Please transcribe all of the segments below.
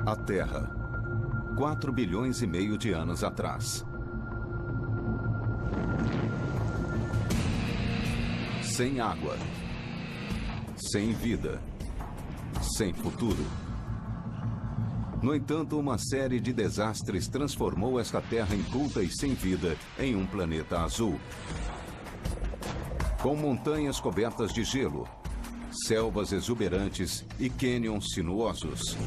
A Terra, 4 bilhões e meio de anos atrás. Sem água, sem vida, sem futuro. No entanto, uma série de desastres transformou esta Terra inculta e sem vida em um planeta azul. Com montanhas cobertas de gelo, selvas exuberantes e cânions sinuosos.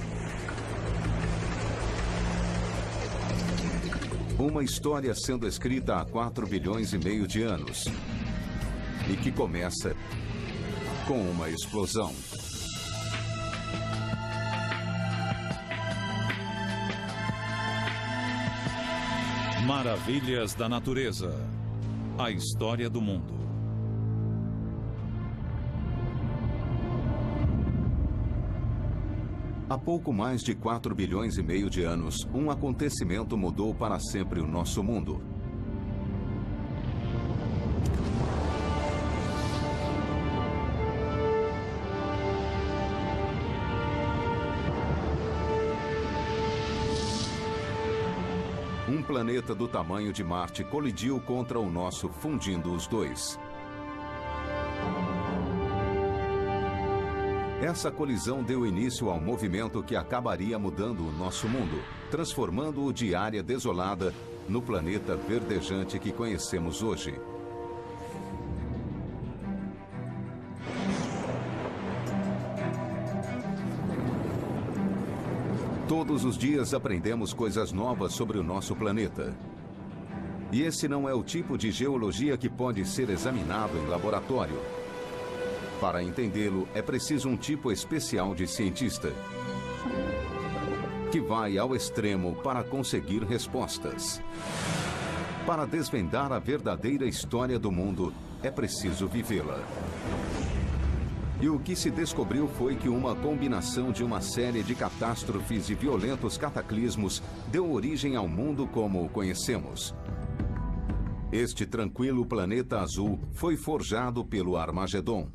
Uma história sendo escrita há 4 bilhões e meio de anos. E que começa com uma explosão. Maravilhas da natureza. A história do mundo. Há pouco mais de 4 bilhões e meio de anos, um acontecimento mudou para sempre o nosso mundo. Um planeta do tamanho de Marte colidiu contra o nosso, fundindo os dois. Essa colisão deu início ao movimento que acabaria mudando o nosso mundo, transformando-o de área desolada no planeta verdejante que conhecemos hoje. Todos os dias aprendemos coisas novas sobre o nosso planeta. E esse não é o tipo de geologia que pode ser examinado em laboratório. Para entendê-lo, é preciso um tipo especial de cientista, que vai ao extremo para conseguir respostas. Para desvendar a verdadeira história do mundo, é preciso vivê-la. E o que se descobriu foi que uma combinação de uma série de catástrofes e violentos cataclismos deu origem ao mundo como o conhecemos. Este tranquilo planeta azul foi forjado pelo Armagedon.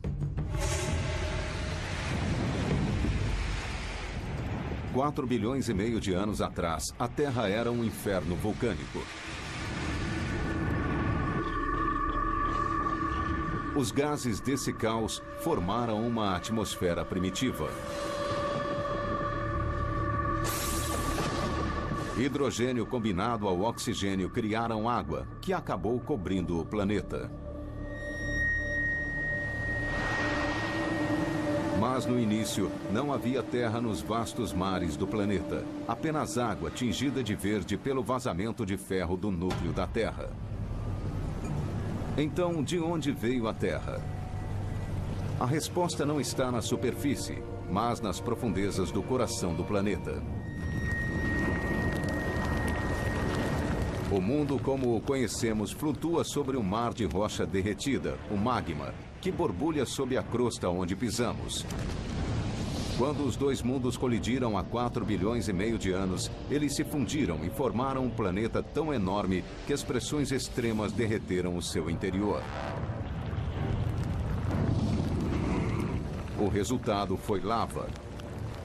4 bilhões e meio de anos atrás, a Terra era um inferno vulcânico. Os gases desse caos formaram uma atmosfera primitiva. Hidrogênio combinado ao oxigênio criaram água, que acabou cobrindo o planeta. Mas no início, não havia terra nos vastos mares do planeta. Apenas água tingida de verde pelo vazamento de ferro do núcleo da Terra. Então, de onde veio a Terra? A resposta não está na superfície, mas nas profundezas do coração do planeta. O mundo como o conhecemos flutua sobre um mar de rocha derretida, o magma, que borbulha sob a crosta onde pisamos. Quando os dois mundos colidiram há 4 bilhões e meio de anos, eles se fundiram e formaram um planeta tão enorme que as pressões extremas derreteram o seu interior. O resultado foi lava,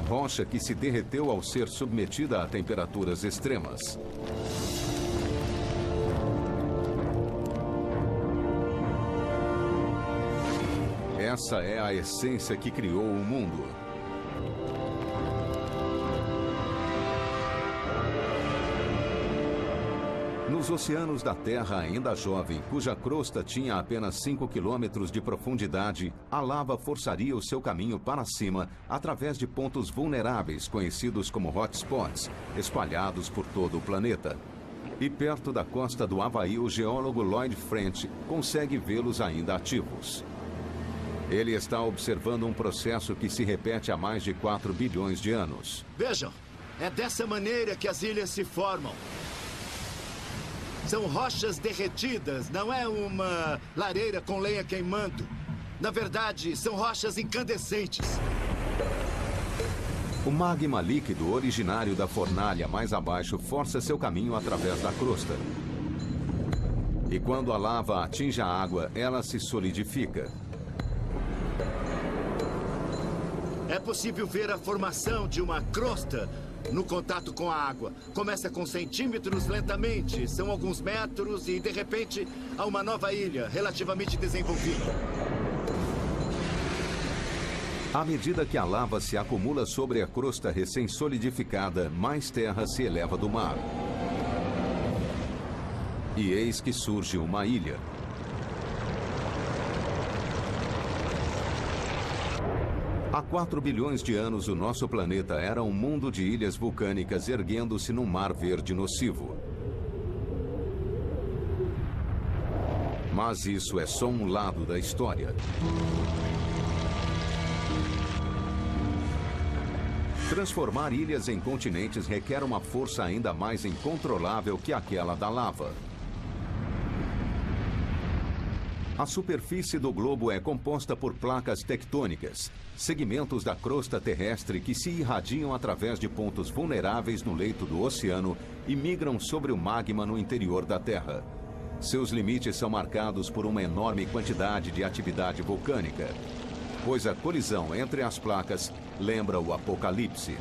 rocha que se derreteu ao ser submetida a temperaturas extremas. Essa é a essência que criou o mundo. Nos oceanos da Terra ainda jovem, cuja crosta tinha apenas 5 quilômetros de profundidade, a lava forçaria o seu caminho para cima através de pontos vulneráveis conhecidos como hotspots, espalhados por todo o planeta. E perto da costa do Havaí, o geólogo Lloyd French consegue vê-los ainda ativos. Ele está observando um processo que se repete há mais de 4 bilhões de anos. Vejam, é dessa maneira que as ilhas se formam. São rochas derretidas, não é uma lareira com lenha queimando. Na verdade, são rochas incandescentes. O magma líquido originário da fornalha mais abaixo força seu caminho através da crosta. E quando a lava atinge a água, ela se solidifica. É possível ver a formação de uma crosta no contato com a água. Começa com centímetros lentamente, são alguns metros e, de repente, há uma nova ilha relativamente desenvolvida. À medida que a lava se acumula sobre a crosta recém-solidificada, mais terra se eleva do mar. E eis que surge uma ilha. Há 4 bilhões de anos, o nosso planeta era um mundo de ilhas vulcânicas erguendo-se num mar verde nocivo. Mas isso é só um lado da história. Transformar ilhas em continentes requer uma força ainda mais incontrolável que aquela da lava. A superfície do globo é composta por placas tectônicas, segmentos da crosta terrestre que se irradiam através de pontos vulneráveis no leito do oceano e migram sobre o magma no interior da Terra. Seus limites são marcados por uma enorme quantidade de atividade vulcânica, pois a colisão entre as placas lembra o apocalipse.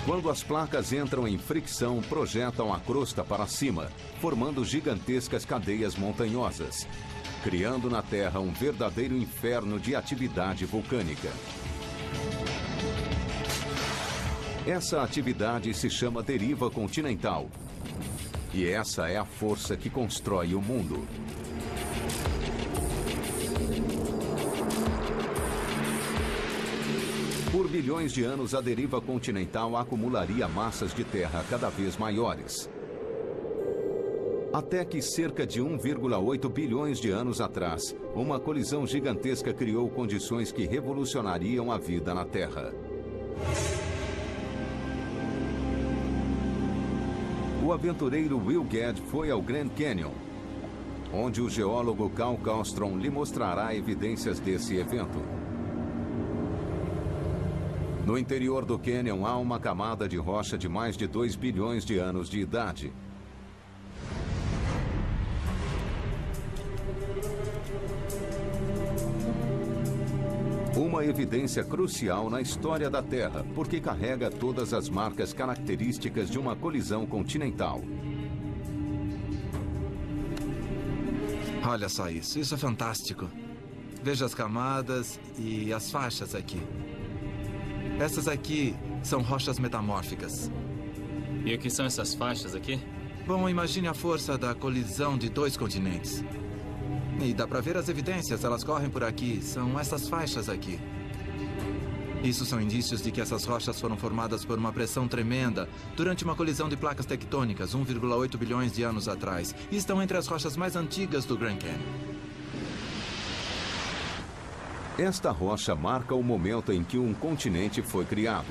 Quando as placas entram em fricção, projetam a crosta para cima, formando gigantescas cadeias montanhosas, criando na Terra um verdadeiro inferno de atividade vulcânica. Essa atividade se chama deriva continental. E essa é a força que constrói o mundo. Por bilhões de anos, a deriva continental acumularia massas de terra cada vez maiores. Até que cerca de 1,8 bilhões de anos atrás, uma colisão gigantesca criou condições que revolucionariam a vida na Terra. O aventureiro Will Gadd foi ao Grand Canyon, onde o geólogo Carl Carlstrom lhe mostrará evidências desse evento. No interior do cânion há uma camada de rocha de mais de 2 bilhões de anos de idade. Uma evidência crucial na história da Terra, porque carrega todas as marcas características de uma colisão continental. Olha só isso, isso é fantástico. Veja as camadas e as faixas aqui. Essas aqui são rochas metamórficas. E o que são essas faixas aqui? Bom, imagine a força da colisão de 2 continentes. E dá para ver as evidências, elas correm por aqui. São essas faixas aqui. Isso são indícios de que essas rochas foram formadas por uma pressão tremenda durante uma colisão de placas tectônicas 1,8 bilhões de anos atrás. E estão entre as rochas mais antigas do Grand Canyon. Esta rocha marca o momento em que um continente foi criado.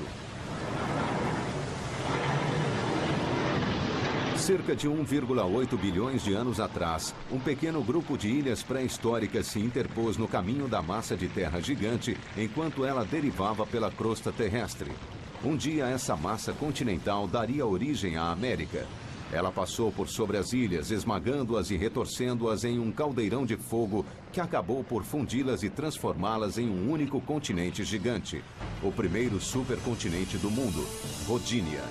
Cerca de 1,8 bilhões de anos atrás, um pequeno grupo de ilhas pré-históricas se interpôs no caminho da massa de terra gigante enquanto ela derivava pela crosta terrestre. Um dia, essa massa continental daria origem à América. Ela passou por sobre as ilhas, esmagando-as e retorcendo-as em um caldeirão de fogo que acabou por fundi-las e transformá-las em um único continente gigante. O primeiro supercontinente do mundo, Rodinia.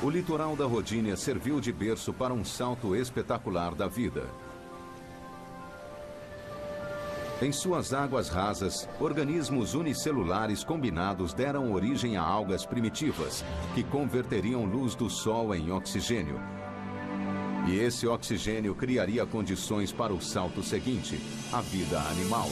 O litoral da Rodinia serviu de berço para um salto espetacular da vida. Em suas águas rasas, organismos unicelulares combinados deram origem a algas primitivas, que converteriam luz do sol em oxigênio. E esse oxigênio criaria condições para o salto seguinte, a vida animal.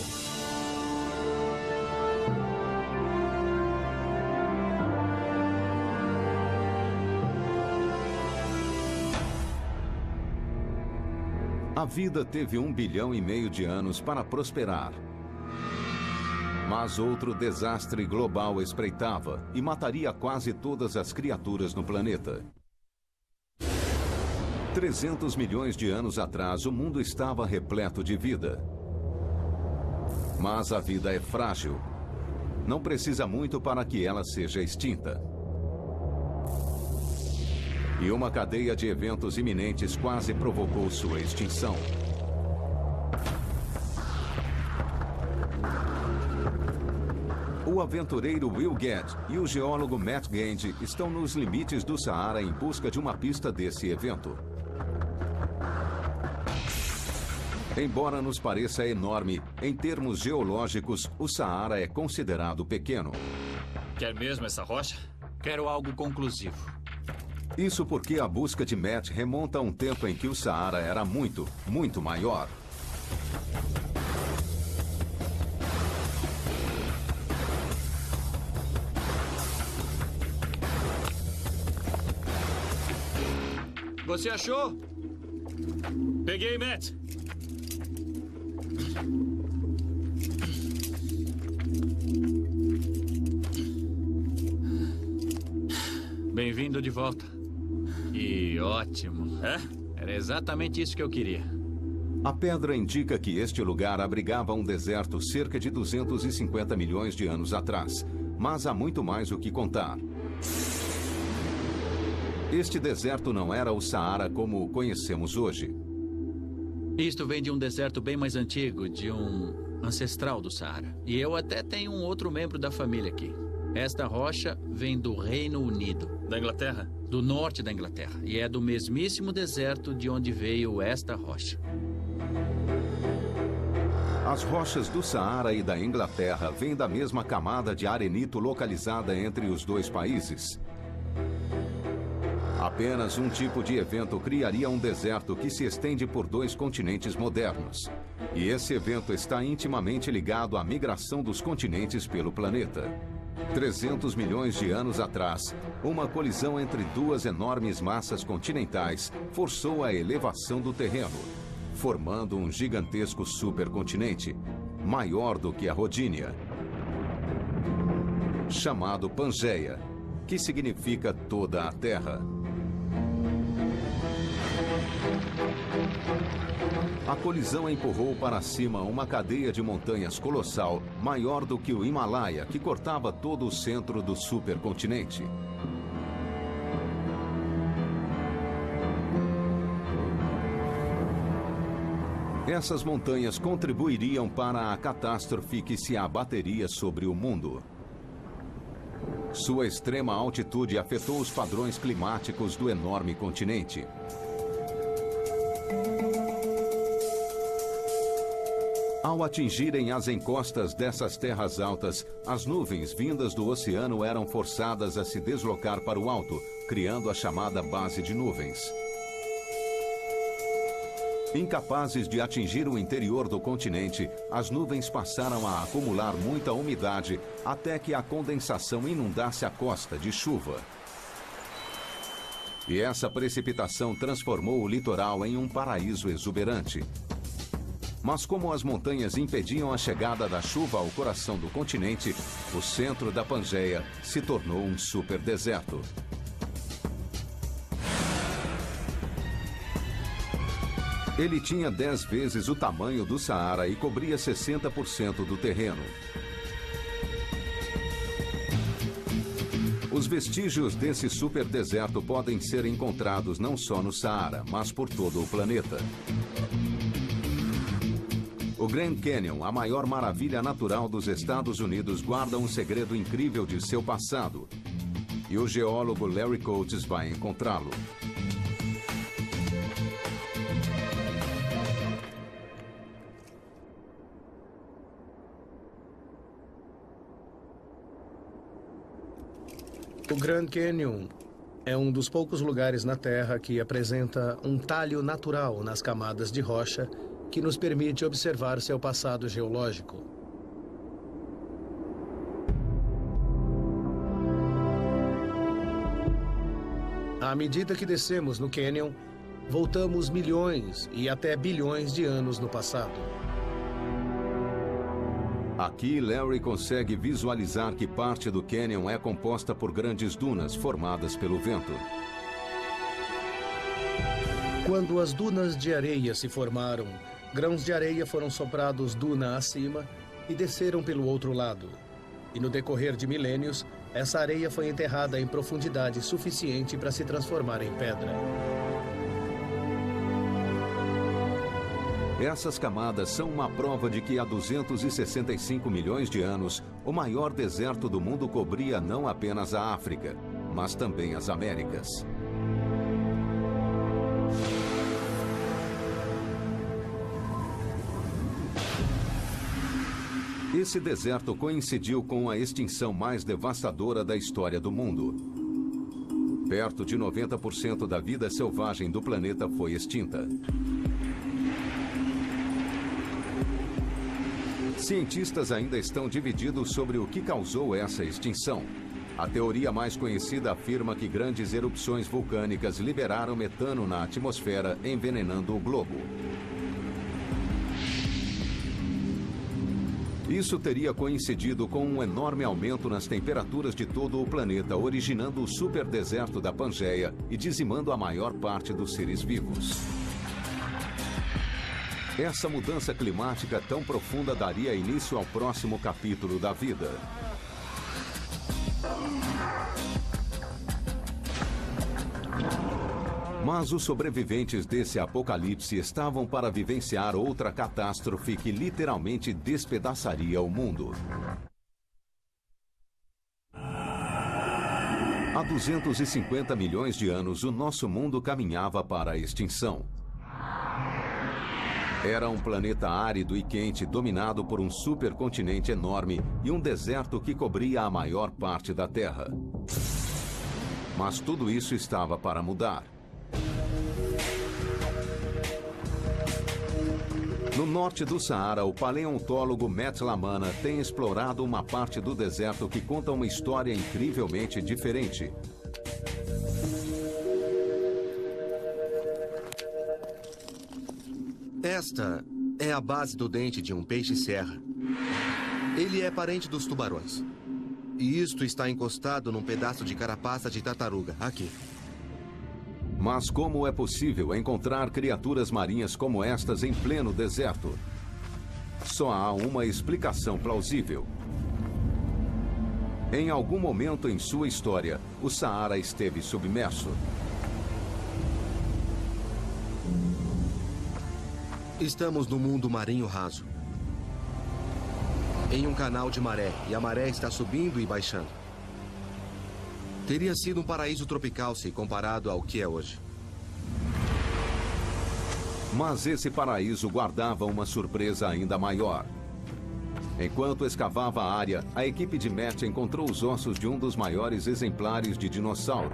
A vida teve 1,5 bilhão de anos para prosperar. Mas outro desastre global espreitava e mataria quase todas as criaturas no planeta. 300 milhões de anos atrás, o mundo estava repleto de vida. Mas a vida é frágil. Não precisa muito para que ela seja extinta. E uma cadeia de eventos iminentes quase provocou sua extinção. O aventureiro Will Gadd e o geólogo Matt Gand estão nos limites do Saara em busca de uma pista desse evento. Embora nos pareça enorme, em termos geológicos, o Saara é considerado pequeno. Quer mesmo essa rocha? Quero algo conclusivo. Isso porque a busca de Matt remonta a um tempo em que o Saara era muito, muito maior. Você achou? Peguei, Matt. Bem-vindo de volta. E ótimo. É? Era exatamente isso que eu queria. A pedra indica que este lugar abrigava um deserto cerca de 250 milhões de anos atrás. Mas há muito mais o que contar. Este deserto não era o Saara como o conhecemos hoje. Isto vem de um deserto bem mais antigo, de um ancestral do Saara. E eu até tenho um outro membro da família aqui. Esta rocha vem do Reino Unido. Da Inglaterra? Do norte da Inglaterra. E é do mesmíssimo deserto de onde veio esta rocha. As rochas do Saara e da Inglaterra vêm da mesma camada de arenito localizada entre os dois países. Apenas um tipo de evento criaria um deserto que se estende por dois continentes modernos. E esse evento está intimamente ligado à migração dos continentes pelo planeta. 300 milhões de anos atrás, uma colisão entre duas enormes massas continentais forçou a elevação do terreno, formando um gigantesco supercontinente, maior do que a Rodínia, chamado Pangeia, que significa toda a Terra. A colisão empurrou para cima uma cadeia de montanhas colossal, maior do que o Himalaia, que cortava todo o centro do supercontinente. Essas montanhas contribuiriam para a catástrofe que se abateria sobre o mundo. Sua extrema altitude afetou os padrões climáticos do enorme continente. Ao atingirem as encostas dessas terras altas, as nuvens vindas do oceano eram forçadas a se deslocar para o alto, criando a chamada base de nuvens. Incapazes de atingir o interior do continente, as nuvens passaram a acumular muita umidade até que a condensação inundasse a costa de chuva. E essa precipitação transformou o litoral em um paraíso exuberante. Mas como as montanhas impediam a chegada da chuva ao coração do continente, o centro da Pangeia se tornou um superdeserto. Ele tinha 10 vezes o tamanho do Saara e cobria 60% do terreno. Os vestígios desse superdeserto podem ser encontrados não só no Saara, mas por todo o planeta. O Grand Canyon, a maior maravilha natural dos Estados Unidos, guarda um segredo incrível de seu passado. E o geólogo Larry Coates vai encontrá-lo. O Grand Canyon é um dos poucos lugares na Terra que apresenta um talho natural nas camadas de rocha que nos permite observar seu passado geológico. À medida que descemos no Canyon, voltamos milhões e até bilhões de anos no passado. Aqui, Larry consegue visualizar que parte do Canyon é composta por grandes dunas formadas pelo vento. Quando as dunas de areia se formaram, grãos de areia foram soprados duna acima e desceram pelo outro lado. E no decorrer de milênios, essa areia foi enterrada em profundidade suficiente para se transformar em pedra. Essas camadas são uma prova de que há 265 milhões de anos, o maior deserto do mundo cobria não apenas a África, mas também as Américas. Esse deserto coincidiu com a extinção mais devastadora da história do mundo. Perto de 90% da vida selvagem do planeta foi extinta. Cientistas ainda estão divididos sobre o que causou essa extinção. A teoria mais conhecida afirma que grandes erupções vulcânicas liberaram metano na atmosfera, envenenando o globo. Isso teria coincidido com um enorme aumento nas temperaturas de todo o planeta, originando o superdeserto da Pangeia e dizimando a maior parte dos seres vivos. Essa mudança climática tão profunda daria início ao próximo capítulo da vida. Mas os sobreviventes desse apocalipse estavam para vivenciar outra catástrofe que literalmente despedaçaria o mundo. Há 250 milhões de anos, o nosso mundo caminhava para a extinção. Era um planeta árido e quente, dominado por um supercontinente enorme e um deserto que cobria a maior parte da Terra. Mas tudo isso estava para mudar. No norte do Saara, o paleontólogo Matt Lamana tem explorado uma parte do deserto que conta uma história incrivelmente diferente. Esta é a base do dente de um peixe-serra. Ele é parente dos tubarões. E isto está encostado num pedaço de carapaça de tartaruga, aqui. Mas como é possível encontrar criaturas marinhas como estas em pleno deserto? Só há uma explicação plausível. Em algum momento em sua história, o Saara esteve submerso. Estamos no mundo marinho raso. Em um canal de maré, e a maré está subindo e baixando. Teria sido um paraíso tropical se comparado ao que é hoje. Mas esse paraíso guardava uma surpresa ainda maior. Enquanto escavava a área, a equipe de Matt encontrou os ossos de um dos maiores exemplares de dinossauro.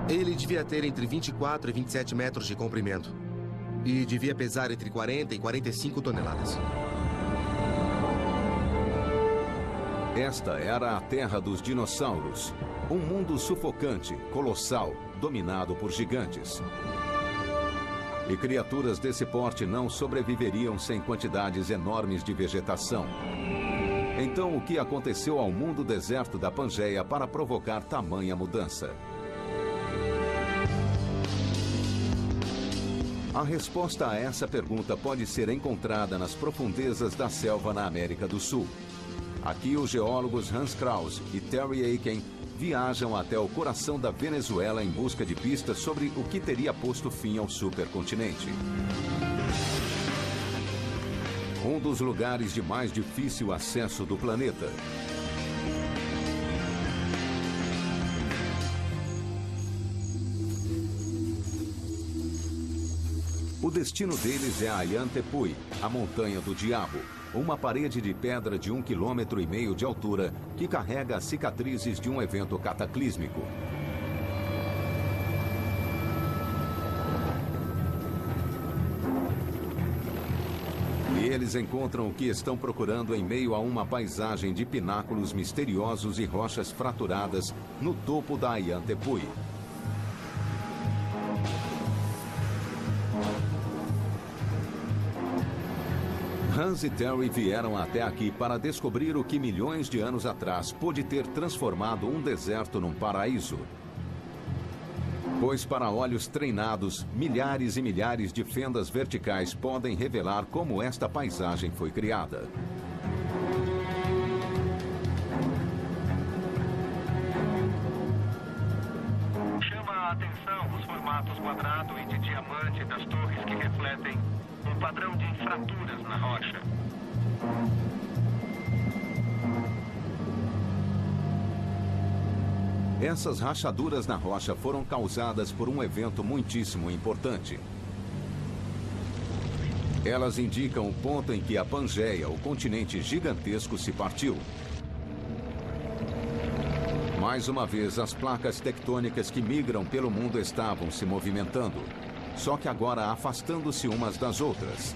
Ele devia ter entre 24 e 27 metros de comprimento. E devia pesar entre 40 e 45 toneladas. Esta era a terra dos dinossauros. Um mundo sufocante, colossal, dominado por gigantes. E criaturas desse porte não sobreviveriam sem quantidades enormes de vegetação. Então, o que aconteceu ao mundo deserto da Pangeia para provocar tamanha mudança? A resposta a essa pergunta pode ser encontrada nas profundezas da selva na América do Sul. Aqui, os geólogos Hans Kraus e Terry Aiken viajam até o coração da Venezuela em busca de pistas sobre o que teria posto fim ao supercontinente. Um dos lugares de mais difícil acesso do planeta. O destino deles é a Ayantepui, a Montanha do Diabo, uma parede de pedra de 1,5 km de altura que carrega as cicatrizes de um evento cataclísmico. E eles encontram o que estão procurando em meio a uma paisagem de pináculos misteriosos e rochas fraturadas no topo da Ayantepui. Hans e Terry vieram até aqui para descobrir o que milhões de anos atrás pôde ter transformado um deserto num paraíso. Pois para olhos treinados, milhares e milhares de fendas verticais podem revelar como esta paisagem foi criada. Chama a atenção os formatos quadrado e de diamante das torres que refletem um padrão de fraturas na rocha. Essas rachaduras na rocha foram causadas por um evento muitíssimo importante. Elas indicam o ponto em que a Pangeia, o continente gigantesco, se partiu. Mais uma vez, as placas tectônicas que migram pelo mundo estavam se movimentando, só que agora afastando-se umas das outras.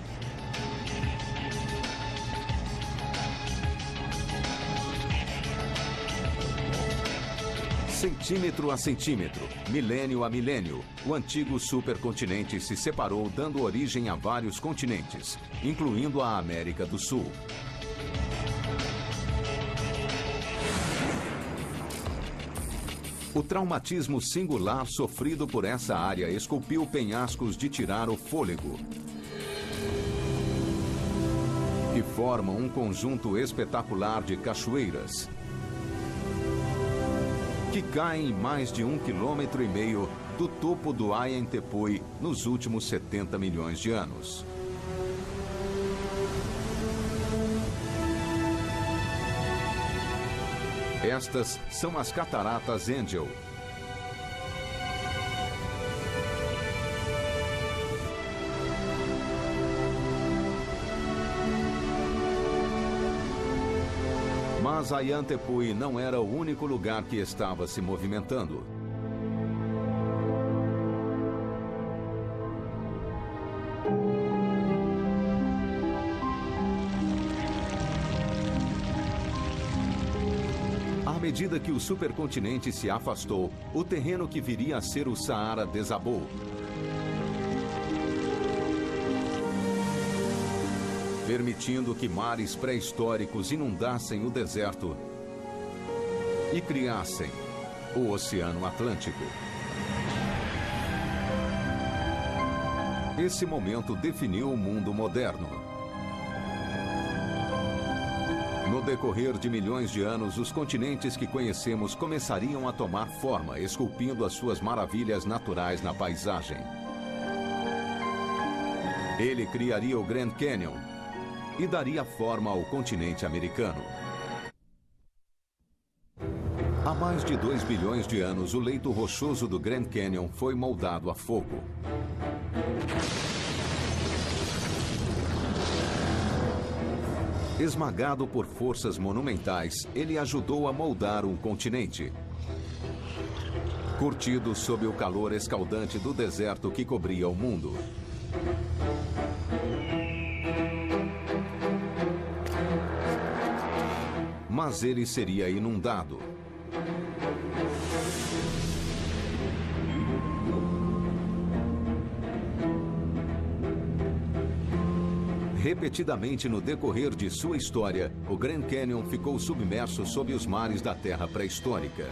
Centímetro a centímetro, milênio a milênio, o antigo supercontinente se separou, dando origem a vários continentes, incluindo a América do Sul. O traumatismo singular sofrido por essa área esculpiu penhascos de tirar o fôlego, que formam um conjunto espetacular de cachoeiras, que caem mais de 1,5 km do topo do Ayantepui nos últimos 70 milhões de anos. Estas são as Cataratas Angel. Mas Ayantepui não era o único lugar que estava se movimentando. À medida que o supercontinente se afastou, o terreno que viria a ser o Saara desabou. Permitindo que mares pré-históricos inundassem o deserto e criassem o Oceano Atlântico. Esse momento definiu o mundo moderno. No decorrer de milhões de anos, os continentes que conhecemos começariam a tomar forma, esculpindo as suas maravilhas naturais na paisagem. Ele criaria o Grand Canyon e daria forma ao continente americano. Há mais de 2 bilhões de anos, o leito rochoso do Grand Canyon foi moldado a fogo. Esmagado por forças monumentais, ele ajudou a moldar um continente. Curtido sob o calor escaldante do deserto que cobria o mundo. Mas ele seria inundado. Repetidamente no decorrer de sua história, o Grand Canyon ficou submerso sob os mares da Terra pré-histórica.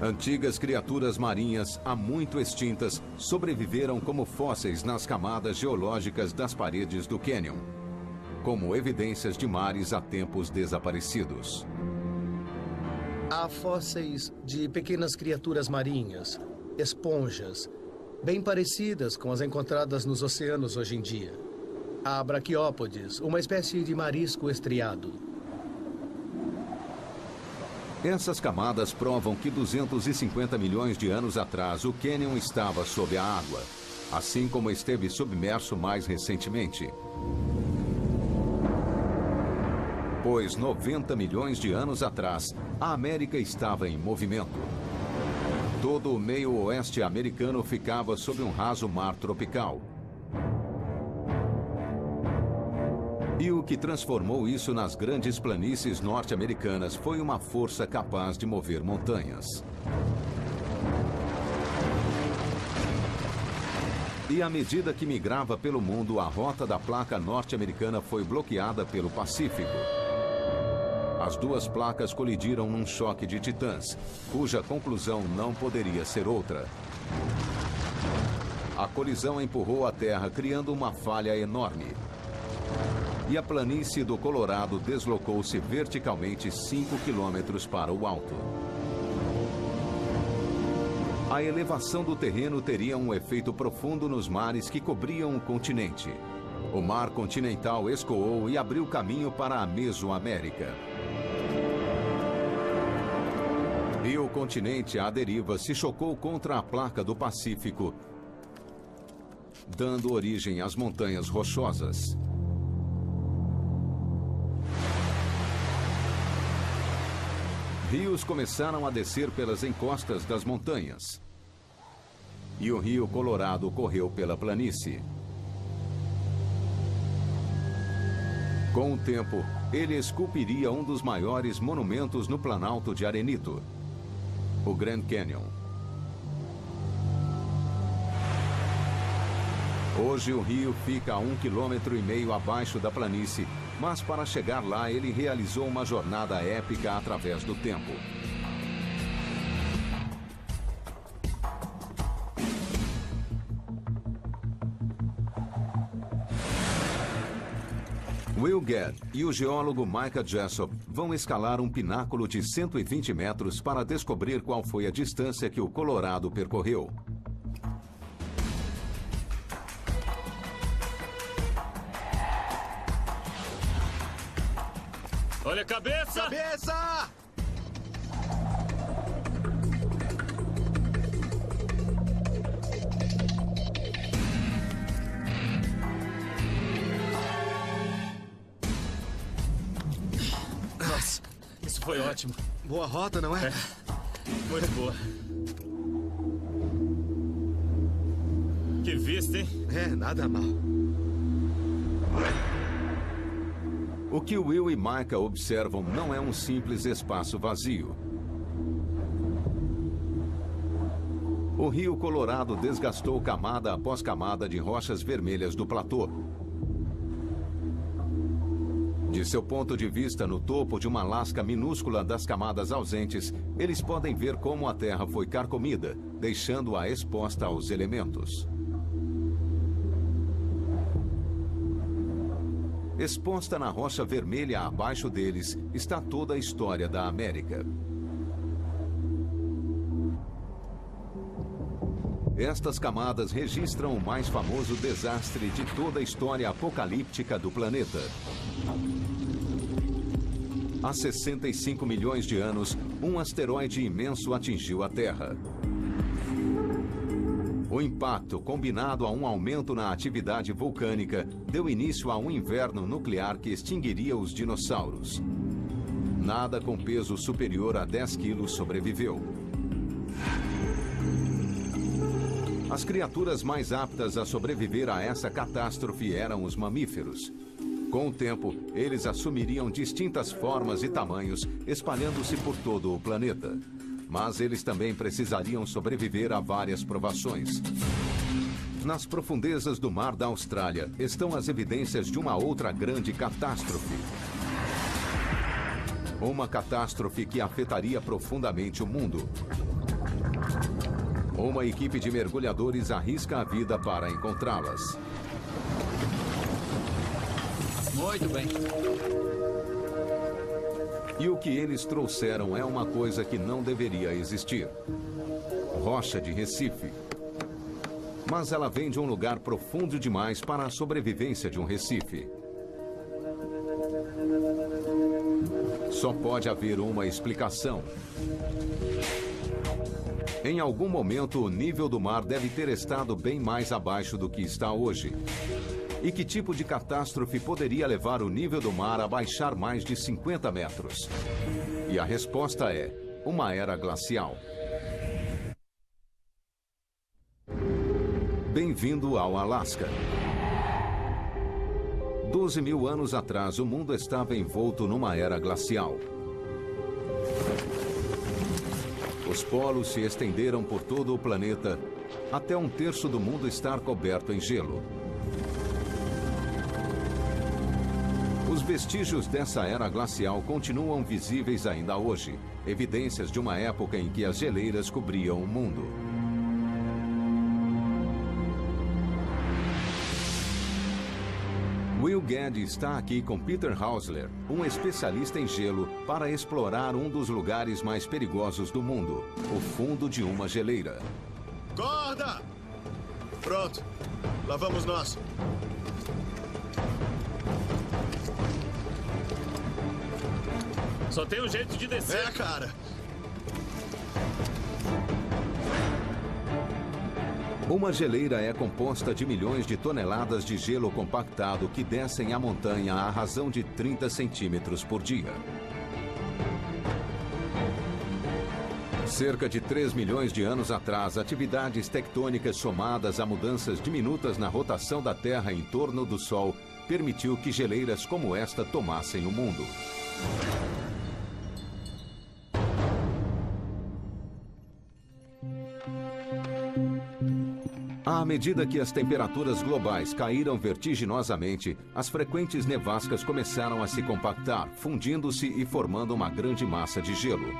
Antigas criaturas marinhas, há muito extintas, sobreviveram como fósseis nas camadas geológicas das paredes do cânion, como evidências de mares há tempos desaparecidos. Há fósseis de pequenas criaturas marinhas, esponjas, bem parecidas com as encontradas nos oceanos hoje em dia. Há braquiópodes, uma espécie de marisco estriado. Essas camadas provam que 250 milhões de anos atrás o cânion estava sob a água, assim como esteve submerso mais recentemente. Pois 90 milhões de anos atrás, a América estava em movimento. Todo o meio oeste americano ficava sob um raso mar tropical. E o que transformou isso nas grandes planícies norte-americanas foi uma força capaz de mover montanhas. E à medida que migrava pelo mundo, a rota da placa norte-americana foi bloqueada pelo Pacífico. As duas placas colidiram num choque de titãs, cuja conclusão não poderia ser outra. A colisão empurrou a Terra, criando uma falha enorme. E a planície do Colorado deslocou-se verticalmente 5 quilômetros para o alto. A elevação do terreno teria um efeito profundo nos mares que cobriam o continente. O mar continental escoou e abriu caminho para a Mesoamérica. E o continente à deriva se chocou contra a placa do Pacífico, dando origem às montanhas rochosas. Rios começaram a descer pelas encostas das montanhas. E o rio Colorado correu pela planície. Com o tempo, ele esculpiria um dos maiores monumentos no Planalto de Arenito, o Grand Canyon. Hoje o rio fica a 1,5 km abaixo da planície, mas para chegar lá ele realizou uma jornada épica através do tempo. Will Gadd e o geólogo Micah Jessop vão escalar um pináculo de 120 metros para descobrir qual foi a distância que o Colorado percorreu. Olha a cabeça! Cabeça! Nossa, isso foi ótimo. Boa rota, não é? Muito boa. Que vista, hein? Nada mal. O que Will e Micah observam não é um simples espaço vazio. O rio Colorado desgastou camada após camada de rochas vermelhas do platô. De seu ponto de vista, no topo de uma lasca minúscula das camadas ausentes, eles podem ver como a Terra foi carcomida, deixando-a exposta aos elementos. Exposta na rocha vermelha abaixo deles está toda a história da América. Estas camadas registram o mais famoso desastre de toda a história apocalíptica do planeta. Há 65 milhões de anos, um asteroide imenso atingiu a Terra. O impacto, combinado a um aumento na atividade vulcânica, deu início a um inverno nuclear que extinguiria os dinossauros. Nada com peso superior a 10 quilos sobreviveu. As criaturas mais aptas a sobreviver a essa catástrofe eram os mamíferos. Com o tempo, eles assumiriam distintas formas e tamanhos, espalhando-se por todo o planeta. Mas eles também precisariam sobreviver a várias provações. Nas profundezas do mar da Austrália estão as evidências de uma outra grande catástrofe. Uma catástrofe que afetaria profundamente o mundo. Uma equipe de mergulhadores arrisca a vida para encontrá-las. Muito bem. E o que eles trouxeram é uma coisa que não deveria existir. Rocha de Recife. Mas ela vem de um lugar profundo demais para a sobrevivência de um Recife. Só pode haver uma explicação. Em algum momento, o nível do mar deve ter estado bem mais abaixo do que está hoje. E que tipo de catástrofe poderia levar o nível do mar a baixar mais de 50 metros? E a resposta é uma era glacial. Bem-vindo ao Alasca. 12 mil anos atrás, o mundo estava envolto numa era glacial. Os polos se estenderam por todo o planeta, até um terço do mundo estar coberto em gelo. Os vestígios dessa era glacial continuam visíveis ainda hoje, evidências de uma época em que as geleiras cobriam o mundo. Will Gadd está aqui com Peter Hausler, um especialista em gelo, para explorar um dos lugares mais perigosos do mundo, o fundo de uma geleira. Corda! Pronto. Lá vamos nós. Só tem um jeito de descer. Cara. Uma geleira é composta de milhões de toneladas de gelo compactado que descem a montanha à razão de 30 centímetros por dia. Cerca de 3 milhões de anos atrás, atividades tectônicas somadas a mudanças diminutas na rotação da Terra em torno do Sol permitiu que geleiras como esta tomassem o mundo. À medida que as temperaturas globais caíram vertiginosamente, as frequentes nevascas começaram a se compactar, fundindo-se e formando uma grande massa de gelo.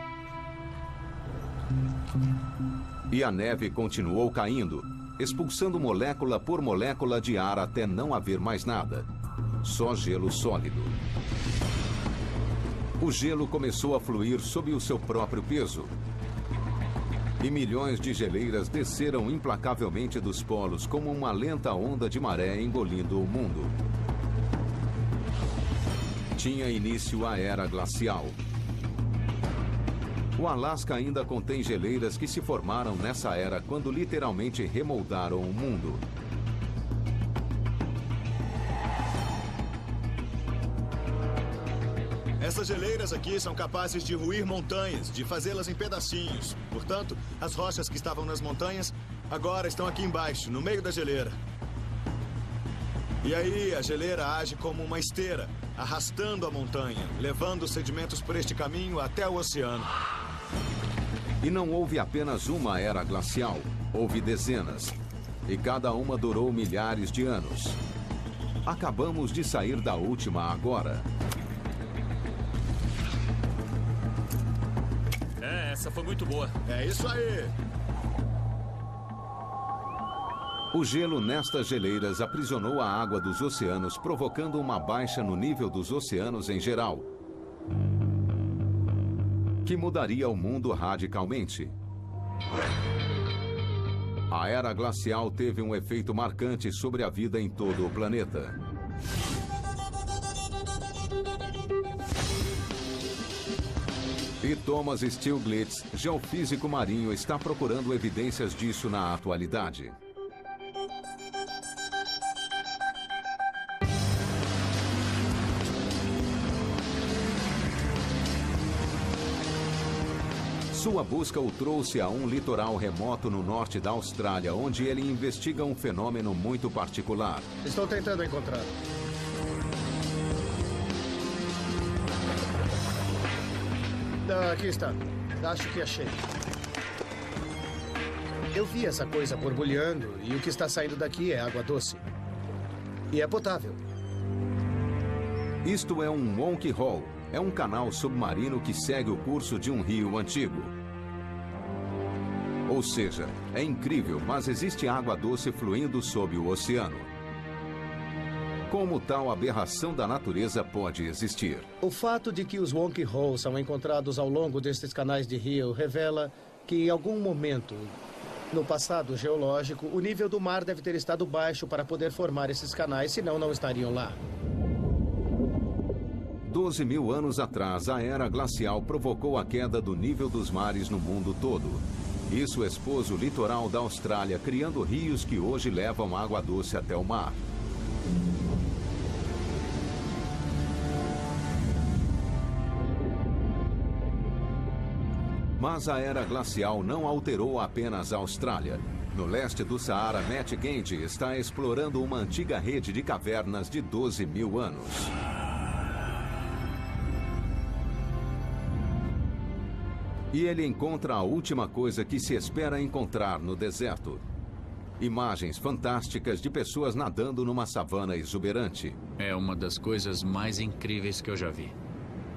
E a neve continuou caindo, expulsando molécula por molécula de ar até não haver mais nada. Só gelo sólido. O gelo começou a fluir sob o seu próprio peso. E milhões de geleiras desceram implacavelmente dos polos como uma lenta onda de maré engolindo o mundo. Tinha início a Era Glacial. O Alasca ainda contém geleiras que se formaram nessa era quando literalmente remoldaram o mundo. Essas geleiras aqui são capazes de ruir montanhas, de fazê-las em pedacinhos. Portanto, as rochas que estavam nas montanhas agora estão aqui embaixo, no meio da geleira. E aí a geleira age como uma esteira, arrastando a montanha, levando os sedimentos por este caminho até o oceano. E não houve apenas uma era glacial, houve dezenas. E cada uma durou milhares de anos. Acabamos de sair da última agora. Essa foi muito boa. É isso aí! O gelo nestas geleiras aprisionou a água dos oceanos, provocando uma baixa no nível dos oceanos em geral, que mudaria o mundo radicalmente. A era glacial teve um efeito marcante sobre a vida em todo o planeta. E Thomas Stiglitz, geofísico marinho, está procurando evidências disso na atualidade. Sua busca o trouxe a um litoral remoto no norte da Austrália, onde ele investiga um fenômeno muito particular. Estou tentando encontrar. Aqui está. Acho que achei. Eu vi essa coisa borbulhando e o que está saindo daqui é água doce. E é potável. Isto é um Wonky Hole. É um canal submarino que segue o curso de um rio antigo. Ou seja, é incrível, mas existe água doce fluindo sob o oceano. Como tal aberração da natureza pode existir? O fato de que os Wonky Holes são encontrados ao longo destes canais de rio revela que em algum momento no passado geológico o nível do mar deve ter estado baixo para poder formar esses canais, senão não estariam lá. 12 mil anos atrás, a era glacial provocou a queda do nível dos mares no mundo todo. Isso expôs o litoral da Austrália, criando rios que hoje levam água doce até o mar. Mas a era glacial não alterou apenas a Austrália. No leste do Saara, Matt Gandy está explorando uma antiga rede de cavernas de 12 mil anos. E ele encontra a última coisa que se espera encontrar no deserto. Imagens fantásticas de pessoas nadando numa savana exuberante. É uma das coisas mais incríveis que eu já vi.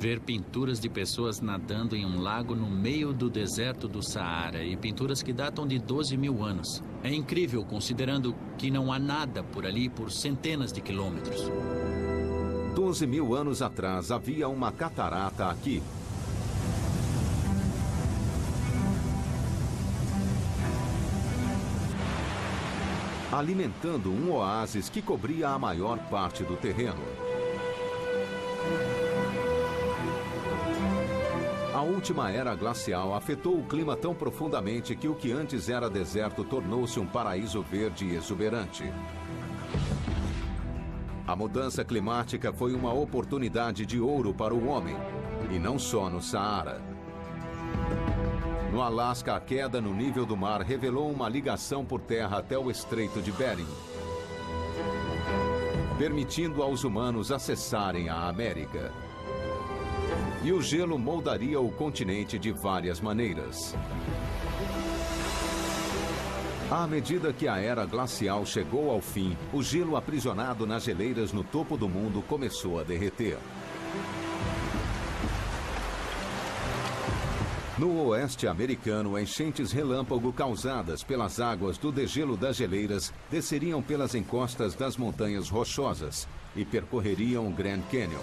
Ver pinturas de pessoas nadando em um lago no meio do deserto do Saara e pinturas que datam de 12 mil anos. É incrível considerando que não há nada por ali por centenas de quilômetros. 12 mil anos atrás havia uma catarata aqui. Alimentando um oásis que cobria a maior parte do terreno. A última era glacial afetou o clima tão profundamente que o que antes era deserto tornou-se um paraíso verde e exuberante. A mudança climática foi uma oportunidade de ouro para o homem, e não só no Saara. No Alasca, a queda no nível do mar revelou uma ligação por terra até o Estreito de Bering, permitindo aos humanos acessarem a América. E o gelo moldaria o continente de várias maneiras. À medida que a era glacial chegou ao fim, o gelo aprisionado nas geleiras no topo do mundo começou a derreter. No oeste americano, enchentes relâmpago causadas pelas águas do degelo das geleiras desceriam pelas encostas das montanhas rochosas e percorreriam o Grand Canyon.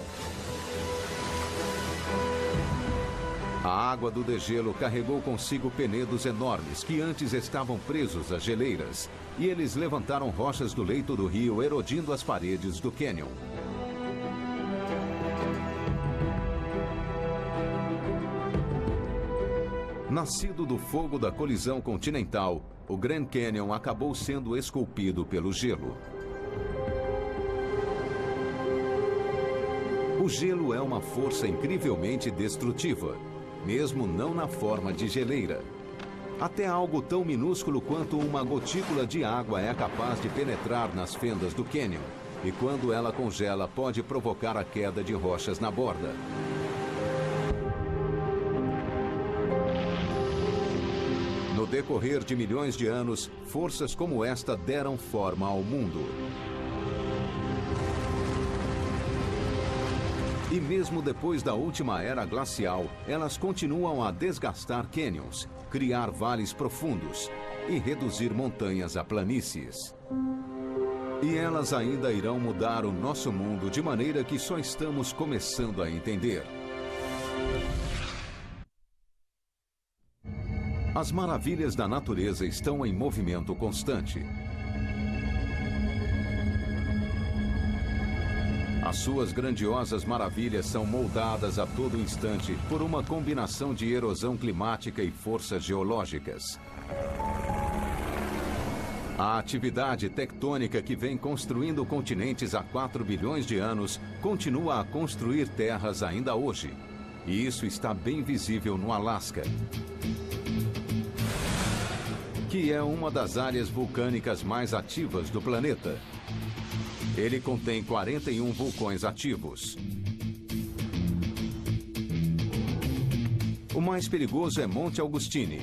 A água do degelo carregou consigo penedos enormes que antes estavam presos às geleiras, e eles levantaram rochas do leito do rio, erodindo as paredes do cânion. Nascido do fogo da colisão continental, o Grand Canyon acabou sendo esculpido pelo gelo. O gelo é uma força incrivelmente destrutiva, mesmo não na forma de geleira. Até algo tão minúsculo quanto uma gotícula de água é capaz de penetrar nas fendas do cânion, e quando ela congela, pode provocar a queda de rochas na borda. No decorrer de milhões de anos, forças como esta deram forma ao mundo. E mesmo depois da última era glacial, elas continuam a desgastar cânions, criar vales profundos e reduzir montanhas a planícies. E elas ainda irão mudar o nosso mundo de maneira que só estamos começando a entender. As maravilhas da natureza estão em movimento constante. As suas grandiosas maravilhas são moldadas a todo instante por uma combinação de erosão climática e forças geológicas. A atividade tectônica que vem construindo continentes há 4 bilhões de anos continua a construir terras ainda hoje. E isso está bem visível no Alasca, que é uma das áreas vulcânicas mais ativas do planeta. Ele contém 41 vulcões ativos. O mais perigoso é Monte Augustine.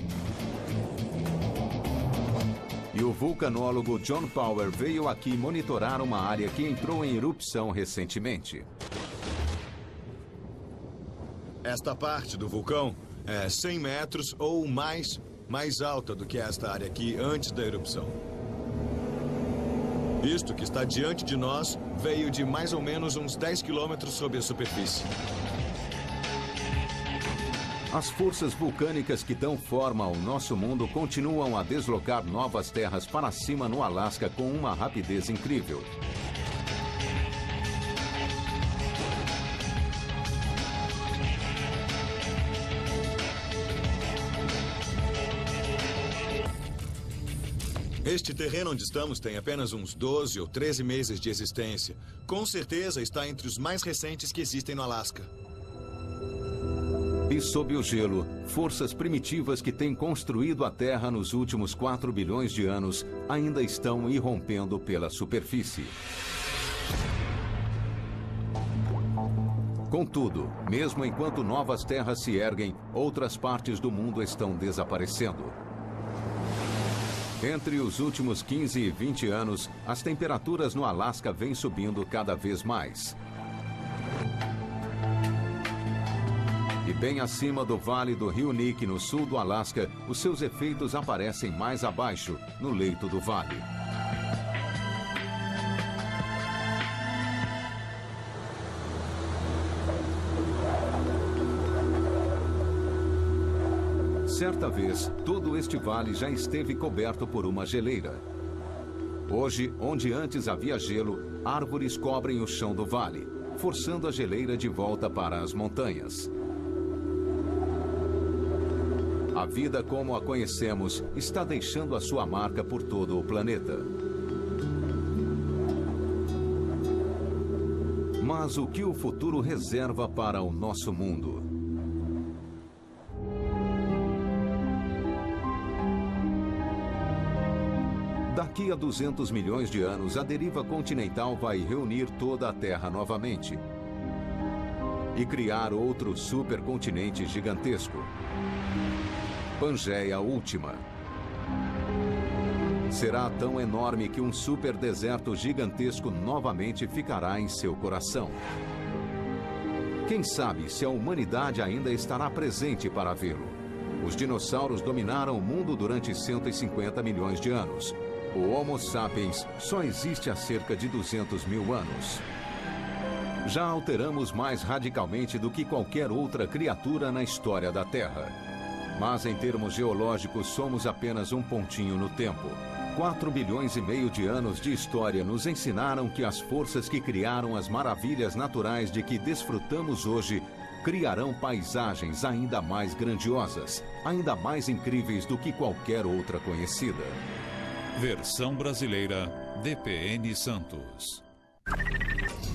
E o vulcanólogo John Power veio aqui monitorar uma área que entrou em erupção recentemente. Esta parte do vulcão é 100 metros ou mais alta do que esta área aqui antes da erupção. Isto que está diante de nós veio de mais ou menos uns 10 quilômetros sob a superfície. As forças vulcânicas que dão forma ao nosso mundo continuam a deslocar novas terras para cima no Alasca com uma rapidez incrível. Este terreno onde estamos tem apenas uns 12 ou 13 meses de existência. Com certeza está entre os mais recentes que existem no Alasca. E sob o gelo, forças primitivas que têm construído a Terra nos últimos 4 bilhões de anos ainda estão irrompendo pela superfície. Contudo, mesmo enquanto novas terras se erguem, outras partes do mundo estão desaparecendo. Entre os últimos 15 e 20 anos, as temperaturas no Alasca vêm subindo cada vez mais. E bem acima do vale do Rio Nique, no sul do Alasca, os seus efeitos aparecem mais abaixo, no leito do vale. Certa vez, todo este vale já esteve coberto por uma geleira. Hoje, onde antes havia gelo, árvores cobrem o chão do vale, forçando a geleira de volta para as montanhas. A vida como a conhecemos está deixando a sua marca por todo o planeta. Mas o que o futuro reserva para o nosso mundo? Daqui a 200 milhões de anos, a deriva continental vai reunir toda a Terra novamente e criar outro supercontinente gigantesco. Pangeia Última. Será tão enorme que um superdeserto gigantesco novamente ficará em seu coração. Quem sabe se a humanidade ainda estará presente para vê-lo? Os dinossauros dominaram o mundo durante 150 milhões de anos. O Homo sapiens só existe há cerca de 200 mil anos. Já alteramos mais radicalmente do que qualquer outra criatura na história da Terra. Mas em termos geológicos somos apenas um pontinho no tempo. 4 bilhões e meio de anos de história nos ensinaram que as forças que criaram as maravilhas naturais de que desfrutamos hoje criarão paisagens ainda mais grandiosas, ainda mais incríveis do que qualquer outra conhecida. Versão brasileira, DPN Santos.